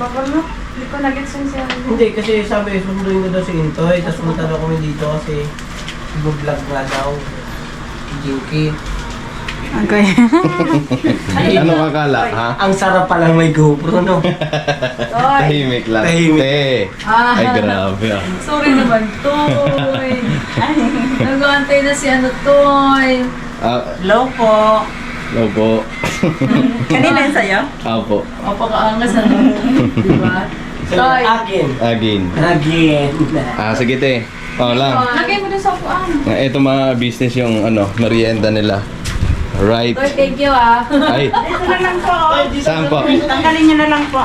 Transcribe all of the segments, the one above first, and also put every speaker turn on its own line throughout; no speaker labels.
Baka no? Hindi ko nag-gets yung siya.
Hindi, kasi sabi, sunduin ko daw si Intoy, tapos punta daw kami dito kasi vlog nga daw. Si Jinky.
Okay.
Ano kakala, ha?
Ang sarap palang may GoPro, no?
Toy.
Tahimik lang.
Tahimik.
Te. Ay, grabe ah.
Sorry naman, Toy. Nag-aantay na si ano, Toy.
Hello po.
Hello po.
Kanina yun sa'yo?
Apo.
O, pakaangas ano. Diba? Toy.
Again.
Again.
Again.
Sige te. Lang.
Lagay mo doon sa upuan.
Ito mga business yung merienda nila. Right.
Toy, thank you ah.
Ay,
Dito na lang po.
saan po?
Tanggalin nyo na lang po.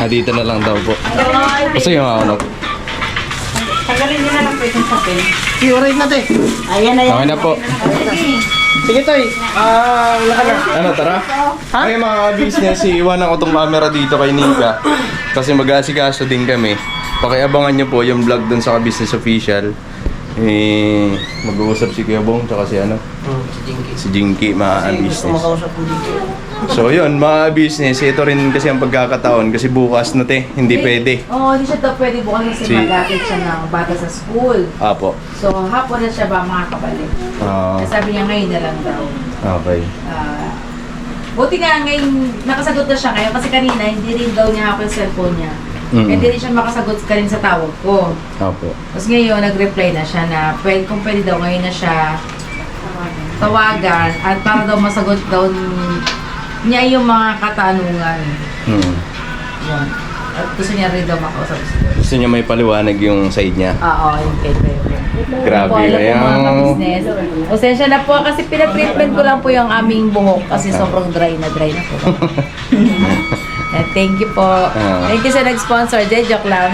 Dito na lang daw po.
Toy.
Gusto yung ano?
Tanggalin nyo na lang po itong sapin.
Alright na, te.
Ayan na yan.
Okay na po.
Sige, Toy. Wala ka na.
Ano, tara? Ay, mga business, iiwanan ko tong camera dito kay Nika. Kasi mag-aasikaso din kami. Pakiabangan nyo po yung vlog dun sa Business Official. Mag-uusap si Kuya Bong, tsaka si ano?
Si Jinky.
Si Jinky, mga
Kasi gusto
business.
makausap ko dito.
So yun, mga business, ito rin kasi ang pagkakataon kasi bukas na te, hindi pwede.
Oo, hindi siya daw pwede bukas kasi
Si-
mag-atid siya ng bata sa school.
Apo.
So, hapon na siya ba makakabalik. Kasi sabi niya ngayon na lang daw.
Okay.
Buti nga ngayon, nakasagot na siya ngayon kasi kanina hindi rin daw niya hapon yung cellphone niya.
Mm-mm.
Hindi rin siya makasagot kanina sa tawag ko.
Apo.
Tapos ngayon, nag-reply na siya na pwede, kung pwede daw ngayon na siya tawagan at para daw masagot daw niya yung mga katanungan.
Hmm.
Yun. At gusto niya rin daw makausap si Boy.
Gusto niya may paliwanag yung side niya.
Oo, yung kay Boy.
Grabe,
Alam
kaya-
po mga business. Pasensya na po kasi pinag-treatment ko lang po yung aming buhok kasi sobrang dry na po. Thank you po. Thank you sa nag-sponsor. Joke lang.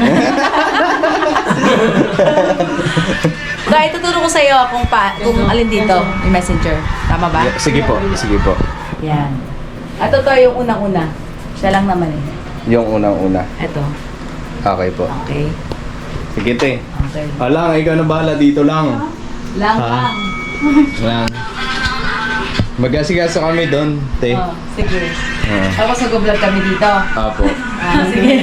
Dahil tuturo ko sa iyo kung alin dito, yung messenger. Tama ba?
Sige po, sige po.
Yan. At ito yung unang-una. Siya lang naman eh.
Yung unang-una.
Ito.
Okay po.
Okay.
Sige te.
Okay.
Alang, ikaw na bahala dito lang.
Lang
Ha?
lang.
Lang. Mag-asikaso kami doon, te.
Oh, sige.
Ah.
Tapos nag-vlog kami dito.
Apo.
Sige.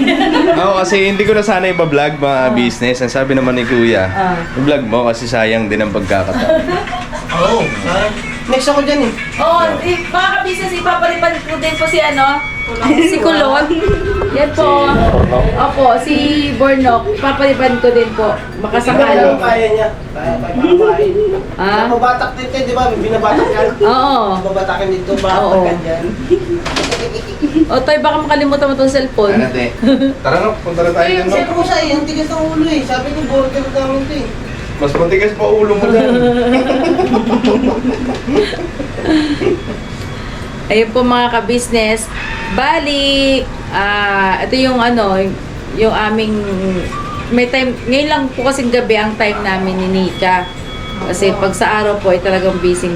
Ako kasi hindi ko na sana iba-vlog mga business. Ang sabi naman ni Kuya, i-vlog mo kasi sayang din ang pagkakataon.
Oo. Next ako dyan eh.
Oh, mga ka-business, ipapalipad ko din po si ano? Si Kulot. Yan po. Opo, si Bornok. Ipapalipad ko din po. Makasakali.
Kaya niya.
Ah?
Mabatak din kayo, di ba? Binabatak yan.
Oo.
Babatakin dito,
Oo.
babatakan dyan.
O, Toy, baka makalimutan mo itong cellphone.
Ano te? Tara na, punta na tayo
Eh,
dun, no?
sabi ko sa'yo, yung tigas ng ulo eh. Sabi ko, burger namin ito eh.
Mas matigas pa ulo mo dyan.
Ayun po mga ka-business. Bali, ito yung ano, yung aming, may time, ngayon lang po kasing gabi ang time namin ni Nika. Kasi pag sa araw po ay talagang busy.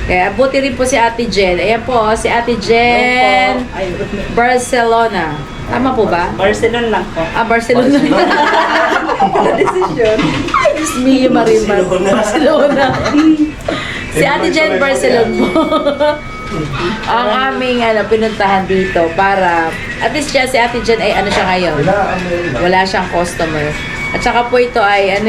Kaya buti rin po si Ate Jen. Ayan po, si Ate Jen Barcelona. Tama po ba?
Barcelona lang po.
Barcelona.
Desisyon.
Miss Mia Marimar. Barcelona. Si Ate Jen Barcelona po. Ang aming pinuntahan dito para at least siya, si Ate Jen ay ano siya ngayon. Wala siyang customer. At saka po ito ay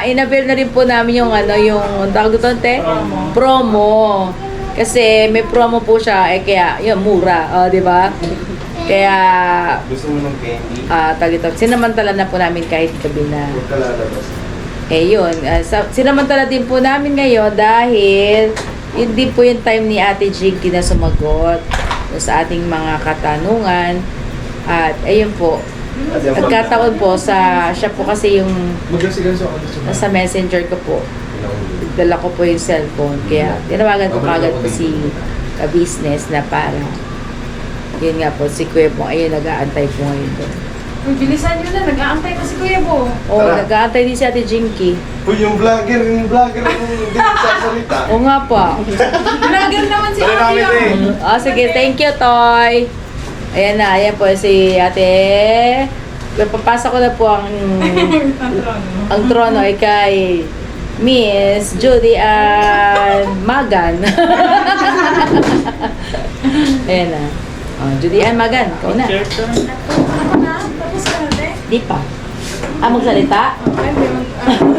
in-avail na rin po namin yung yung tawag dito, te? Promo. Kasi may promo po siya kaya yun mura, di ba? Kaya
Gusto mo ng candy?
tawag dito, sinamantala na po namin kahit gabi na.
Huwag ka lalabas.
Yun. Sinamantala din po namin ngayon dahil yun din po yung time ni Ate Jinky na sumagot sa ating mga katanungan. At ayun po, nagkataon po siya po kasi yung
Mag-asiganso ako.
nasa messenger ko po. Dala ko po yung cellphone. Kaya tinawagan ko kagad po si ka-business na para yun nga po, si Kuya Bong, ayun, nag-aantay po ngayon doon.
Uy, bilisan nyo na. Nag-aantay pa si Kuya Bo.
Oo, nag-aantay din si Ate Jinky.
Uy, yung vlogger yung hindi nagsasalita.
Oo nga po.
Vlogger naman si
Tara
Ate.
namin eh.
Sige, thank you, Toy. Ayan na, ayan po si Ate. Papasok ko na po ang trono ay kay Miss Judy Ann Magan. Ayan na. Judy Ann Magan, ikaw na.
Your turn na po.
Ako na, tapos ka na, te.
Di pa. Magsalita?
Ay, may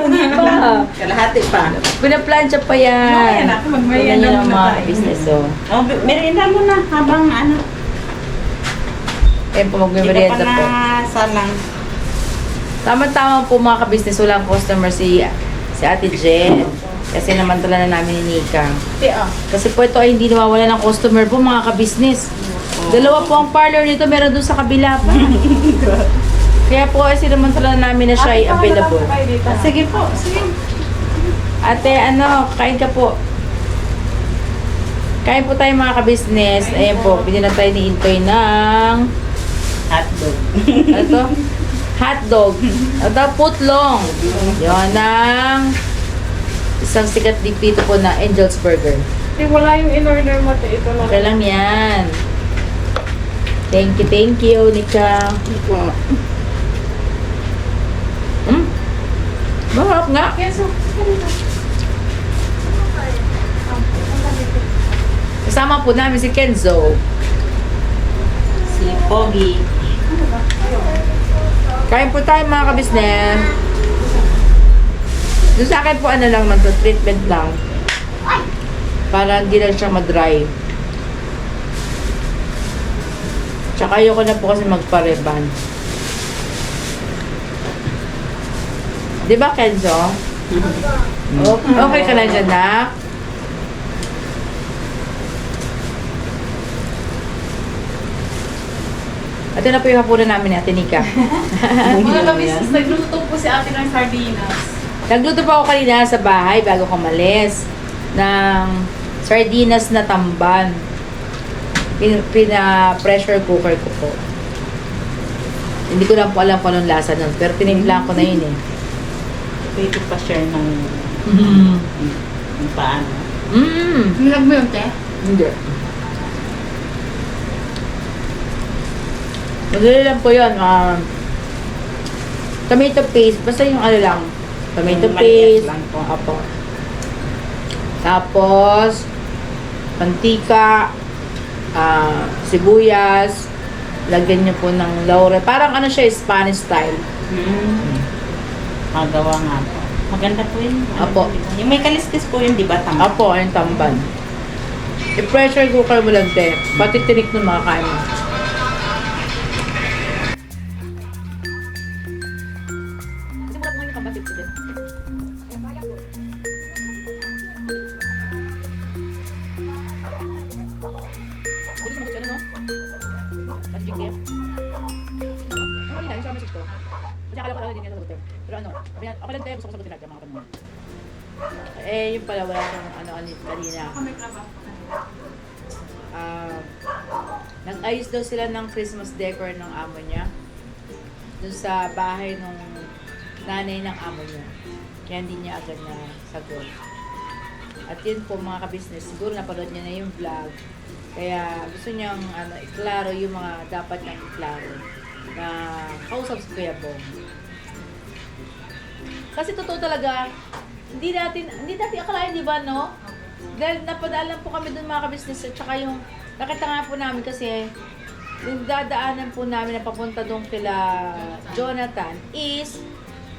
Di pa.
Kalahati pa.
Pinaplansya pa
Mamaya
yan.
na ako, magmerienda
Yan yung
muna
mga
tayo.
business, oh.
Oh, merienda mo na habang ano.
Ayan po,
Hindi ka
magmimerienda
pa
po.
salang.
Tama-tama po mga ka-business, walang customer si Ate Jen. Kasi namantala na namin ni Nika. Kasi po ito ay hindi nawawala ng customer po mga ka-business. Dalawa po ang parlor nito, meron doon sa kabila pa. Kaya po ay sinamantala na namin na siya ay available.
Sige po, sige.
Ate, kain ka po. Kain po tayo mga ka-business. Ayan po, binila tayo ni Intoy ng
Hotdog.
ano to? Hotdog. Ito, putlong. Yun, ng isang sikat dito po na Angel's Burger.
Wala yung in-order mo, te. Ito na.
Okay lang yan. Thank you, Nika. Mahap nga.
Keso.
Kasama po namin si Kenzo.
Si Pogi.
Kain po tayo mga kabisnes. Doon sa akin po lang man to, treatment lang. Para hindi lang siya ma-dry. Tsaka ayoko na po kasi magpa-reban. Di ba, Kenzo? Okay ka na dyan, nak? Ito na po yung hapunan namin ni Ate Nika.
Mga kabisnes, nagluto po si ate ng sardinas.
Nagluto pa ako kanina sa bahay bago ko malis ng sardinas na tamban. Pina-pressure cooker ko po. Hindi ko lang po alam kung anong lasa nun, pero tinimpla ko na yun eh.
Pwede pa share ng paano.
Nilag mo yun, te?
Hindi. Madali lang po yun. Tomato paste. Basta yung lang. Tomato
Maliit
paste.
lang po.
Apo. Tapos, mantika, sibuyas, lagyan nyo po ng laurel. Parang siya, Spanish style.
Magawa nga po. Maganda po yun.
Apo.
Yung may kaliskis po yun, di ba? Tama.
Apo, yung tamban. I-pressure cooker mo lang, te. Pati tinik ng mga kain mo. Yung pala wala kang kanina. Nag-ayos daw sila ng Christmas decor ng amo niya. Dun sa bahay nung nanay ng amo niya. Kaya hindi niya agad na sagot. At yun po mga ka-business, siguro napanood niya na yung vlog. Kaya gusto niyang iklaro yung mga dapat niyang iklaro na kausap si Kuya Bong. Kasi totoo talaga, hindi natin akalain, di ba, no? Dahil napadaalan po kami dun mga ka-business at saka yung nakita nga po namin kasi yung dadaanan po namin na papunta doon kila Jonathan is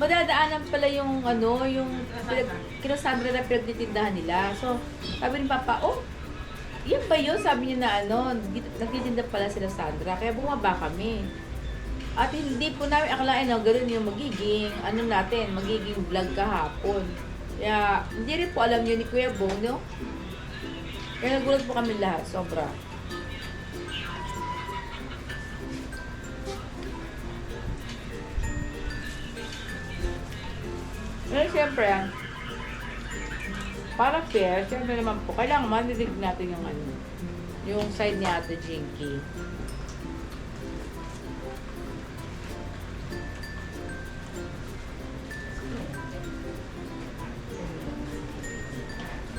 madadaanan pala yung kila Sandra na pinagtitindahan nila. So, sabi ni Papa, yan ba yun? Sabi niya na nagtitinda pala sila Sandra. Kaya bumaba kami. At hindi po namin akalain ganoon yung magiging vlog kahapon. Kaya hindi rin po alam yun ni Kuya Bong, no? Kaya nagulat po kami lahat, sobra. Pero siyempre, para fair, siyempre naman po, kailangan manidig natin yung side ni Ate Jinky.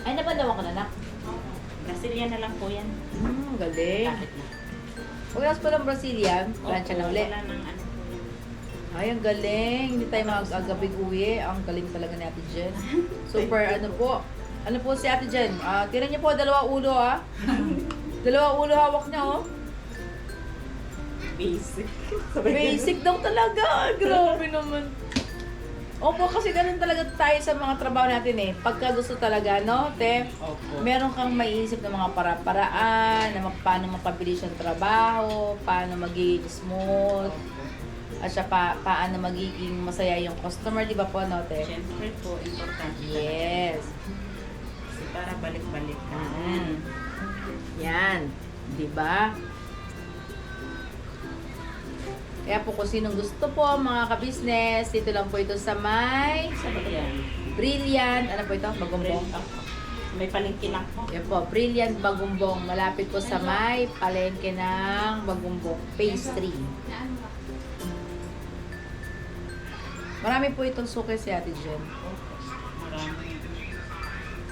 Ay, napadawa ko na, nak.
Brazilian na lang po yan.
Galing.
Bakit na?
Pagkas pa ng Brazilian, plancha na uli.
Wala nang ano.
Ay, ang galing. Hindi tayo magagabing uwi. Ang galing talaga ni Ate Jen. Super, po. Ano po si Ate Jen? Tira niyo po, 2 ulo, 2 ulo hawak niya,
basic.
Basic daw talaga. Grabe naman. Opo, kasi ganun talaga tayo sa mga trabaho natin eh. Pagka gusto talaga, no, te?
Opo.
Meron kang maiisip ng mga para-paraan, na paano mapabilis yung trabaho, paano magiging smooth, at siya paano magiging masaya yung customer, di ba po, no, te?
Siyempre po, importante talaga.
Yes.
Kasi para balik-balik ka.
Yan. Di ba? Kaya po kung sinong gusto po, mga ka-business, dito lang po ito sa may
Ayan.
Brilliant, ano po ito? Bagumbong.
May palengke lang po.
Yan po, Brilliant Bagumbong. Malapit po sa may palengke ng Bagumbong, Phase 3. Marami po itong suki si Ate Jen.
Marami.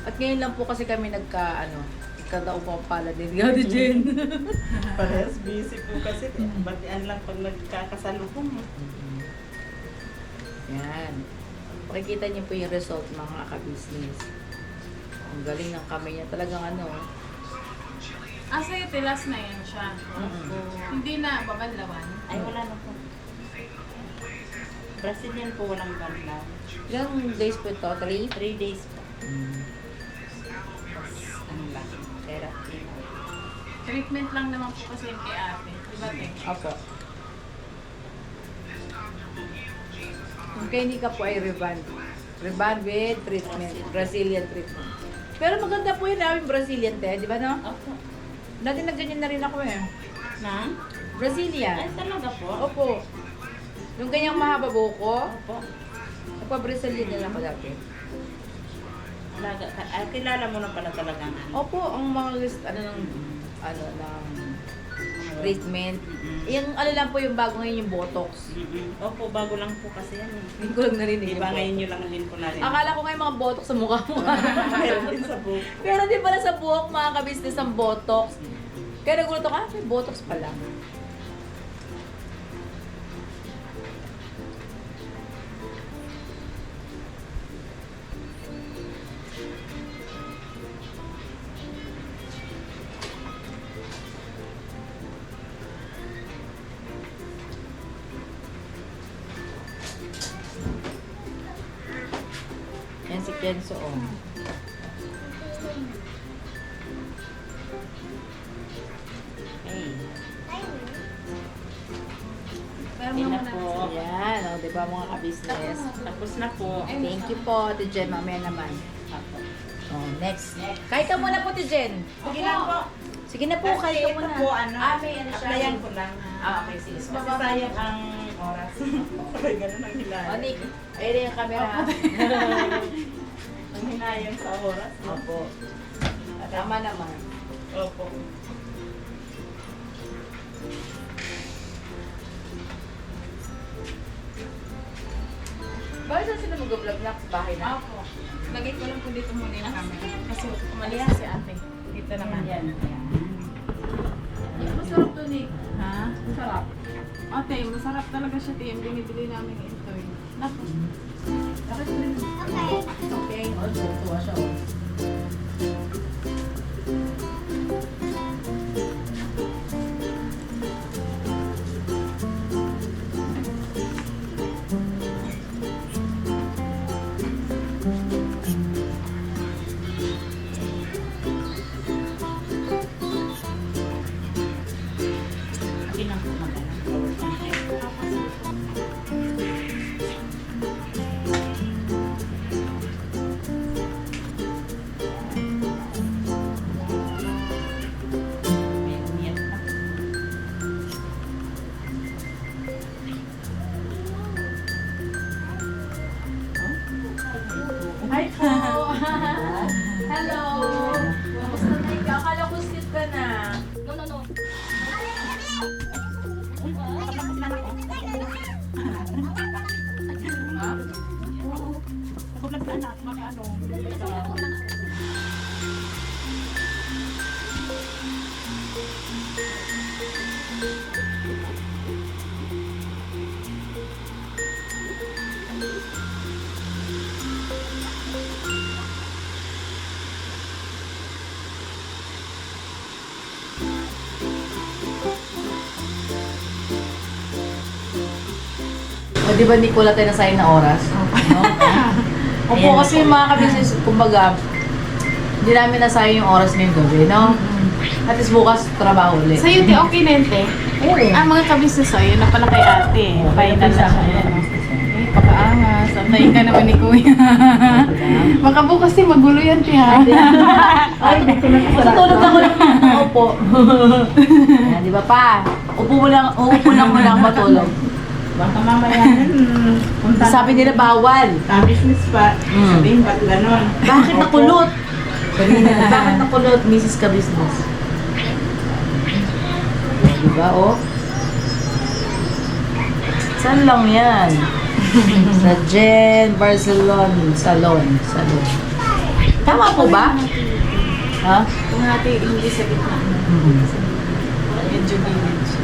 At ngayon lang po kasi kami nagkadaupang pala din ni Ate Jen.
Parehas busy po kasi. Batian lang pag nagkakasalubong.
Yan. Makikita niyo po yung result, mga ka-business. Ang galing ng kamay niya. Talagang
Asa yung tilas na yan siya. Hindi na babanlawan.
Ay, wala na po. Brazilian po walang banlaw.
ilang days po ito? 3?
3 days po. Ano lang, therapy.
Treatment lang naman po kasi yung kay ate. Diba, te?
Opo. Kung kaya hindi ka po ay reband. Reband with treatment. Brazilian treatment. Pero maganda po yun namin Brazilian, te. Di ba, no?
Opo.
Dati nagganyan na rin ako eh.
Na?
Brazilian.
Ay, talaga po?
Opo. Yung ganyang mahaba buko,
Opo.
nagpa-Brazilian din ako dati.
Kilala mo na pala talagang ano.
Opo, ang mga list, ng treatment. Yung lang po yung bago ngayon yung Botox.
Opo, bago lang po kasi yan.
Hindi ko lang narinig.
Di ba ngayon nyo lang din po narinig?
Akala ko ngayon mga Botox sa mukha mo.
Meron din sa buhok.
Pero di pala sa buhok, mga ka-business ang Botox. Kaya nagulat ako, may Botox pala. Yan si Kenzo, oh.
Hey.
Pero
Okay na
muna.
po.
Yan, oh, di ba mga ka-business?
Tapos na po.
Thank you po, Ate Jen. Mamaya naman.
Apo.
Oh, next. Kahit ka muna po, Ate Jen.
Sige lang po.
Sige na po, kahit ka
Kasi ito
muna.
po, ano,
may ano siya.
applyan ko lang.
Okay, sige.
Kasi sayang ang oras. Sabay ganun ang hilayan.
Oh, Nick. Ayun yung camera.
Ang hinayang sa oras.
Opo. Tama naman.
Opo.
Bakit saan sila mag-vlog na sa bahay na?
Opo. Lagay ko lang po dito muna yung camera. Kasi umalis na si ate. Dito naman.
Yan.
Masarap to, Nick.
Ha?
Masarap.
Ate, masarap talaga siya, te. Yung binibili namin yung ito. Naku.
Okay. Also, tuwa siya. Oh.
Hindi lang po magalang. May umiyak pa.
Hi po! Hello! Kamusta na ikaw? Akala ko sit ka na.
No.
Ha?
Ako lang sa anak, makaano.
O di ba Nick, wala tayo nasayang na oras? No? Opo, kasi yung mga ka-business, kumbaga, hindi namin nasayang yung oras ngayong gabi, no? At least bukas, trabaho ulit.
Sa'yo, di okay na yun, te?
Oo.
Mga kabisnes sa'yo, na pala kay ate. Final na siya. Pakaangas. Antayin ka naman ni Kuya. Baka bukas din magulo yan, te, ha?
Matutulog ako lang. Opo. Yan, di ba pa? Uupo lang matulog.
Baka mamaya punta
Sabi nila bawal.
business pa. Sabihin, ba't ganon?
Bakit nakulot? Bakit nakulot, Mrs. Ka-Business? Di ba, oh? Saan lang yan? Sa Jen Barcelona Salon. Tama po ba? Ha?
Kung natin English sa gitna. Medyo gilid siya.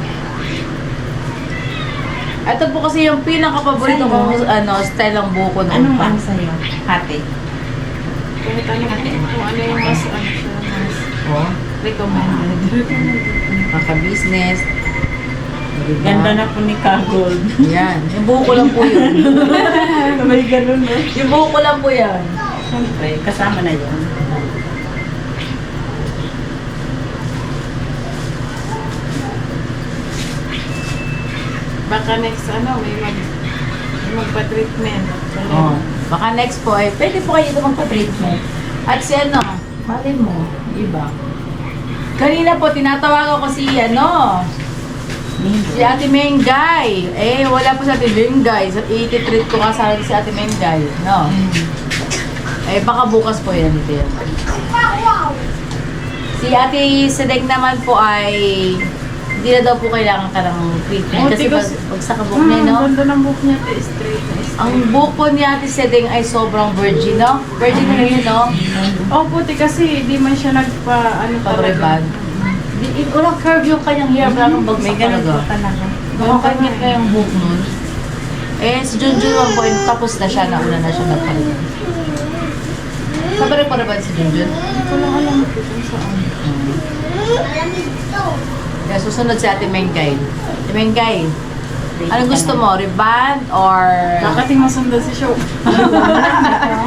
Ito po kasi yung pinaka-paborito kong style ng buko ng
Anong
umpa.
ano sa'yo? Hati.
Kung ano yung mas,
Oh,
recommended.
Kaka-business. Diba?
Ganda na po ni Kagold.
Yan. Yung buko lang po yun.
May ganon, no?
Yung buko lang po yan.
Siyempre, kasama na yun.
Baka next, may magpa-treatment.
Oh. Baka next po ay pwede po kayo dito magpa-treatment. At si malin mo, iba. Kanina po, tinatawagan ko si si Ate Mengay. Wala po si Ate Mengay. So, i-treat ko kasama si Ate Mengay. No? Baka bukas po yan dito yan. Si Ate Sedeg naman po ay hindi na daw po kailangan ka ng treatment. Kasi pag sa kabuk niya, no?
Ganda ng buhok niya, te, straight na straight.
Ang buko ni Ate Sedeng ay sobrang virgin, no? Virgin na yun, no?
Opo, te, kasi di man siya
Pabreban. Walang curve yung kanyang hair, wala kang bagsak
May ganon po
talaga.
talaga.
Walang kanyang na yung buhok nun. Si Junjun 1 tapos na siya, nauna na siya nagpalitan. Saan ba nagpalitan si Junjun?
Hindi ko lang alam kung saan.
Kaya susunod si Ate Mengay. Ate Mengay, anong gusto mo? Reband or...
Kakating masundan si Show.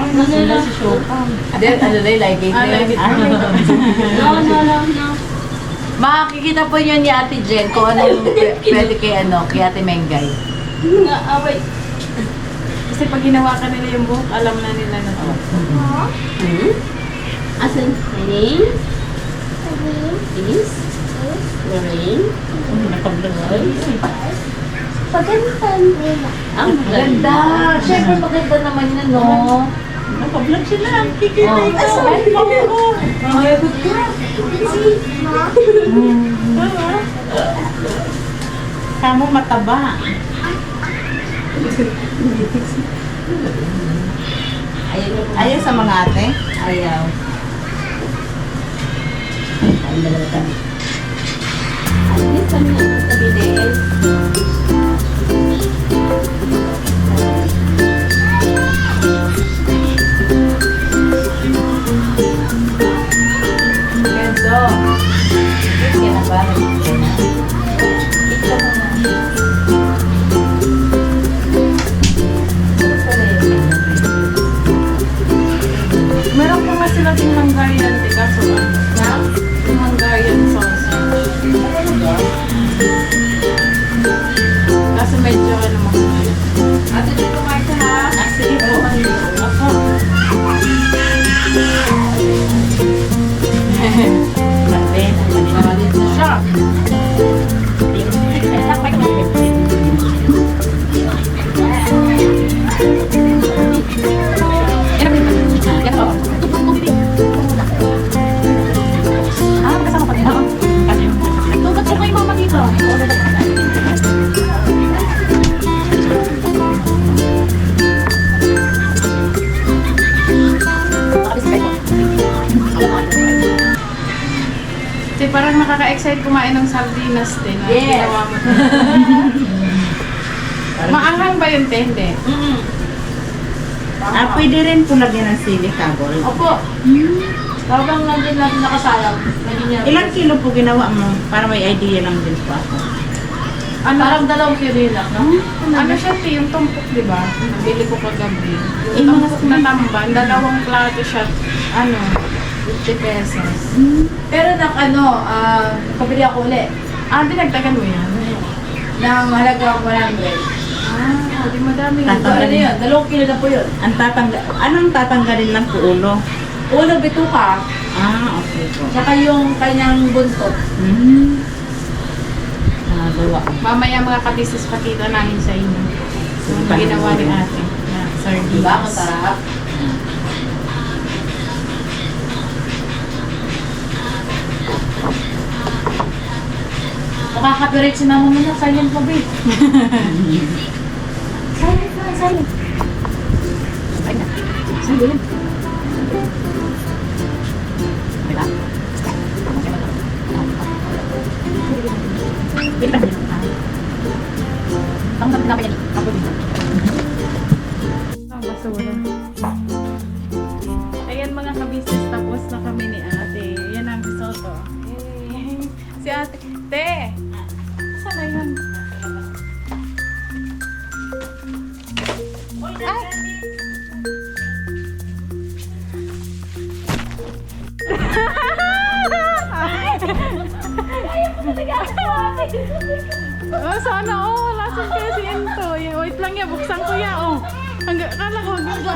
Susunod si Shopa. Then, ligate na yun.
No.
Makikita po yun ni Ate Jen kung anong pwede kay Ate Mengay.
Kasi pag hinawakan nila yung buhok, alam na nila na to.
Asan? Rain? Is? Rain? Pagantan. Ang
Ganda! Siyempre maganda naman yun, no?
Nakablog sila. Kikita
Oh.
ito. Kamu mataba. Ayaw sa mga ate.
Ayaw. Ang dalawa kami.
Alis kami ng kabilis.
Ganda. Kaya na ba? Kaya na. Ito mo na.
Meron pa nga sila din Hungarian, te, kaso yung Hungarian sausage. Kaso medyo mahal.
Ate, dito kumain ka ha?
Sige po. Ako.
Malit na siya.
Tugat ko kay mama dito. Kasi parang nakaka-excite kumain ng sardinas din. Na
Yes.
ginawa mo. Maanghang ba yun, te? Hindi.
Pwede rin po lagyan ng sili, Kagol.
Opo. Habang nandun natin nakasalang, naging yan.
Ilang kilo po ginawa mo? Para may idea lang din po ako.
Parang 2 kilo yun lang, no?
Ano siya, te, yung tumpok, di ba? Nabili ko kagabi. Yung tumpok na tamban, 2 plato siya, 50 pesos.
Pero pabili ako ulit.
Dinagdagan mo yan?
Ng halagang 100.
Di madami.
Ano yun? 2 kilo na po yun.
Anong tatanggalin lang po ulo?
Ulo, bituka.
Okay po.
Tsaka yung kanyang buntot.
Nagawa.
Mamaya mga kabisnes, pakita namin sa inyo. Yung ginawa ni ate. Na sardines.
Diba? Ang sarap. Makaka-copyright si mama mo na. Silent mo, babe. Silent na, silent. Ay na. Silent. Diba? Tanggap na ba yan? Ako dito.
Ang basura. Ayan mga kabisnes, tapos na kami ni ate. Yan ang risotto. Yay! Si ate. Te! Saan na yun? Ay! Sana wala siyang kasi ito. Wait lang ya, buksan ko ya, Hanggang, kala ko, hanggang ba?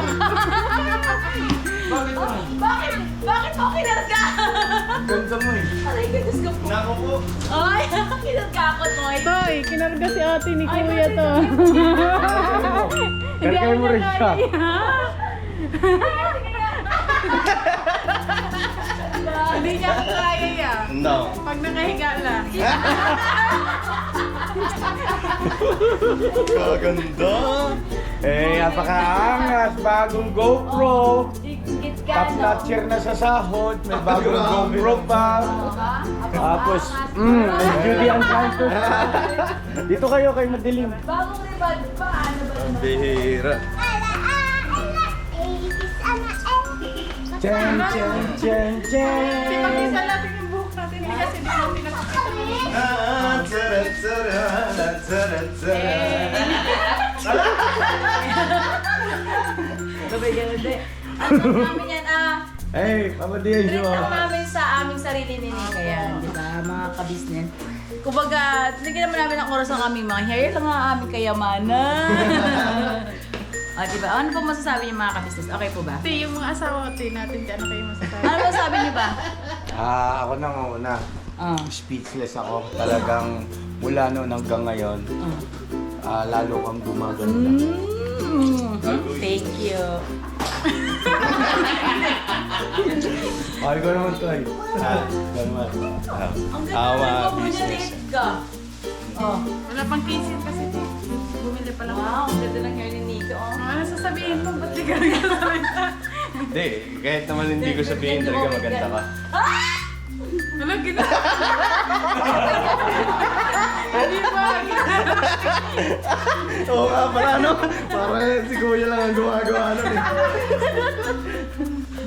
Bakit mo kinarga?
Ganda mo eh.
Aray, goodness ko po.
Nako po.
Ay, kinargakot mo.
Toy, kinarga si ate ni kuya to.
Kargay mo rin siya.
Hindi niya ako kaya ya.
No.
Pag nakahiga lang.
Kaganda. Napakaangas. Bagong GoPro.
Git ka,
Top notcher na sa sahod. May bagong GoPro pa. Tapos, may Judy and Santos. Dito kayo kay madilim.
Bagong ribad pa. Ano ba?
Ang bihira. Chen, chen, chen, chen.
Di pag-isa natin yung buhok natin. Hindi kasi di natin
Ano namin yan,
Hey, pamadiyan siya.
treat namin sa aming sarili ni Nika yan, di ba, mga kabisnes. Kumbaga, nagyan naman namin ang oras ng aming mga hair lang ang aming kayamanan. Di ba? Ano po masasabi niyo mga kabisnes? Okay po ba?
Te, yung mga asawa natin dyan, ano kayo masasabi?
Ano masasabi niyo ba?
Ako nang una. Speechless ako. Talagang mula noon hanggang ngayon, lalo kang gumaganda.
Thank you.
Ay ko naman to eh. Naman.
Ang ganda
Awa,
ng
business.
ka.
Wala pang kisin kasi te. Bumili pa lang.
Wow, ang ganda ng hair ni Nika.
Ano sasabihin mo? Ba't di ka nagsasalita?
Hindi, kahit naman hindi ko sabihin talaga maganda ka.
Ano gina? Hindi ba?
Oo nga pala no. Parang si Kuya lang ang gumagawa nun eh.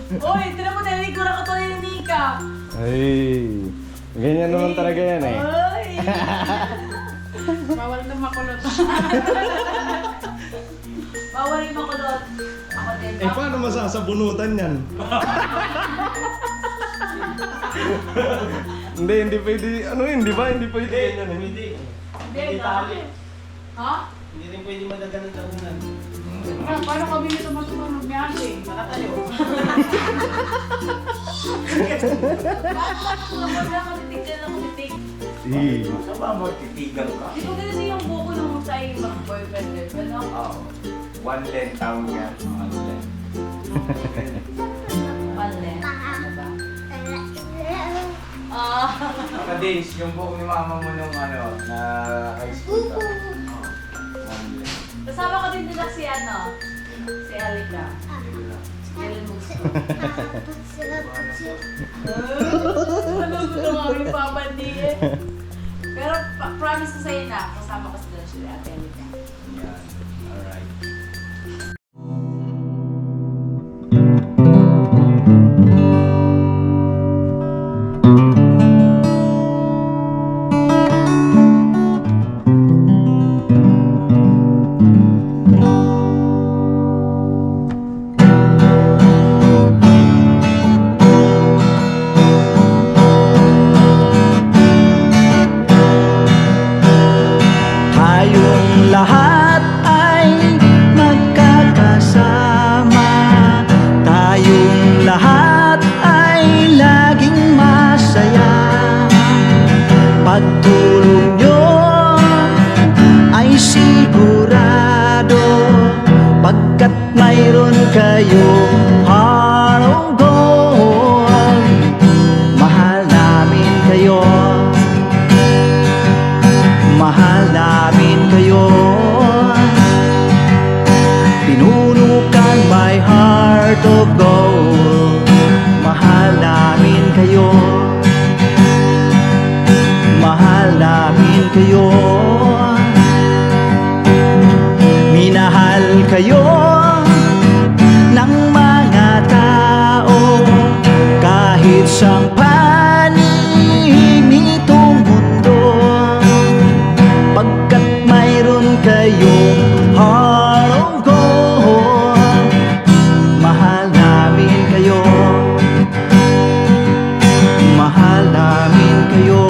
Uy, tinan mo talaga ko na katuloy ni Nika.
Ay, ganyan naman talaga yan eh.
Ay!
Bawal na makulot.
Bawal yung makulot. Ako din.
Paano masasabunutan yan? hindi pwede, hindi ba? Hindi pwede ganyan eh.
Hindi.
Hindi, tali. Ha?
Hindi rin pwede madagan ng tahunan.
Paano kami nito matutunog ni ate?
Nakatayo.
Bakit wala ka titig ka lang titig?
Sa ba magtitigan ka?
Di ba kasi yung buko nung sa ibang boyfriend girlfriend, no?
Oo. One length tawag yan. One length.
Mali. Diba?
Nakadays, yung buhok ni mama mo nung na high school ka. One length.
Kasama ko din nila si si Alika. Ellen Musso. Ano gusto mo kami papandiin? Pero promise ko sa'yo na, kasama ko sila si Ate Alika.
Yan. Alright.
kayo, heart of gold. Mahal namin kayo, mahal namin kayo. Pinunukan my heart of gold. Mahal namin kayo, mahal namin kayo. Minahal kayo ng mga tao kahit sang panig nitong mundo, pagkat mayroon kayong heart of gold. Mahal namin kayo, mahal namin kayo.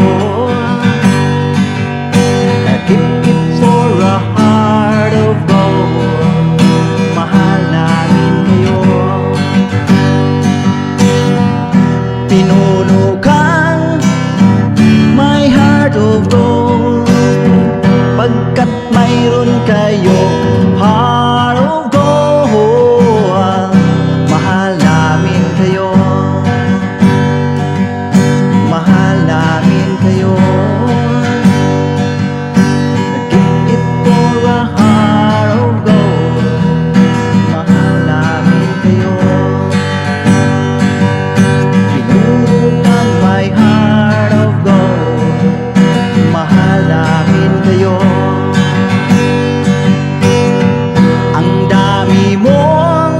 I keep it for a heart of gold. Mahal namin kayo. Pinunukan my heart of gold, pagkat mayroon kayo heart of gold. Mahal namin kayo, mahal namin kayo. Give it for a heart of gold. Mahal namin kayo. Pinunukan my heart of gold. Mahal namin kayo. Ang dami mong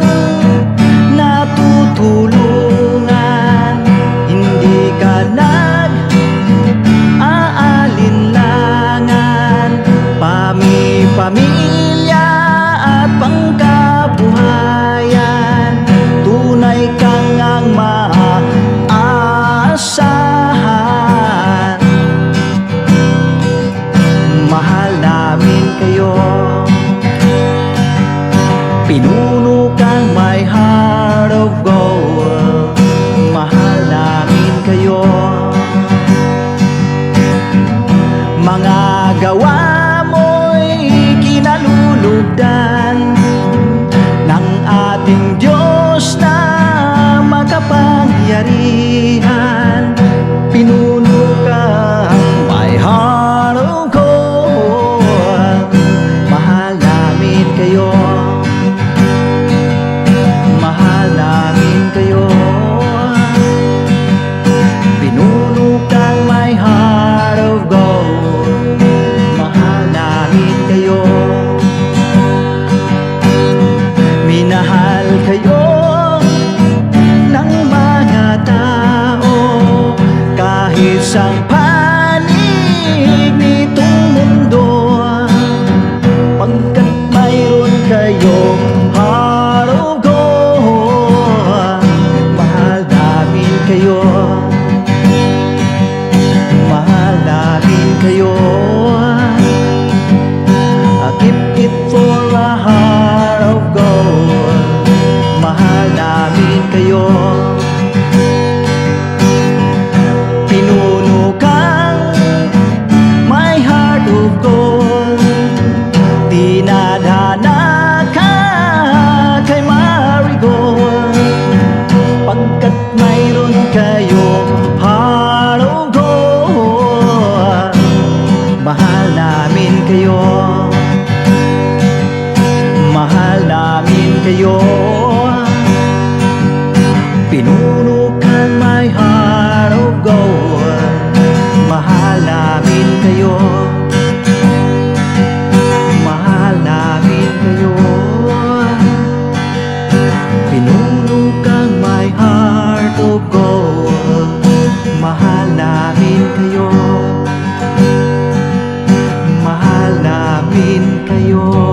natutulungan, hindi ka nag-aalinlangan. Pamilya at pangkabuhayan, tunay kang ang maaasahan. Mahal namin kayo. Pinunukan my heart of gold. Mahal namin kayo. Mga gawa mo'y kinalulugdan ng ating Diyos na makapangyarihan. Pinunukan my heart of gold. Mahal namin kayo, mahal namin kayo. Pinunukan my heart of gold. Mahal namin kayo. Minahal kayo ng mga tao kahit sang panig nitong mundo, pagkat mayroon kayong heart of gold. Mahal namin kayo, mahal namin kayo. I keep it for a heart of gold. Mahal namin kayo. Pinunukan my heart of gold. Dinadhana ka kay Marigold, pagkat mayroon kayong heart of gold. Mahal namin kayo, mahal namin kayo. Pinunukan my heart of gold. Mahal namin kayo, mahal namin kayo. Pinunukan my heart of gold. Mahal namin kayo, mahal namin kayo.